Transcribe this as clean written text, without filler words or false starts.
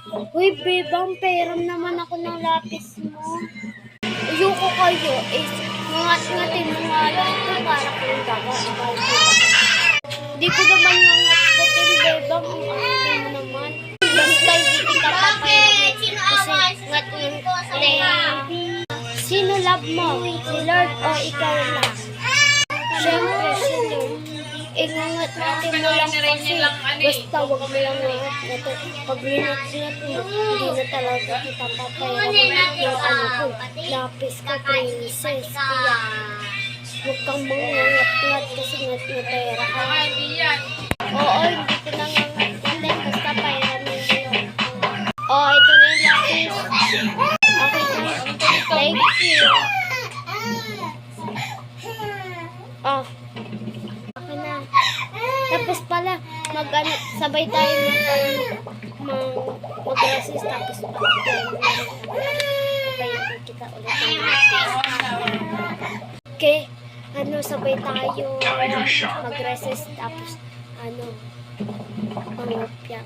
Uy, bebang, pairam naman ako ng lapis mo. Ayoko kayo. Ngat-ngatin mo nga lang ito para kung daga. Hindi ko naman ngat-ngatin, bebang. Ang ate mo naman. Basta hindi kita papairam. Kasi ngat-ngatin. Sino love mo? Si Lord o ikaw lang? Siyempre, si Lord. Ngat-ngatin mo lang kasi. Basta wag mo lang ngat-ngatin. Pag ngat-ngatin mo, hindi na talaga kita papairam yung ano ko. Lapis ka, princess. Kaya, huwag kang mangangat-ngat kasi ngat-ngatera ka. Oo, hindi ko nangangat-ngat. Basta pairamin mo yun. Oo, ito na yung lapis. Okay na. Thank you. Oh. Okay na. Tapos pala, sabay tayo mag-resist. Tapos papayarin kita ulit ng lapis. Okay, sabay tayo mag-resist. Tapos, pangopya.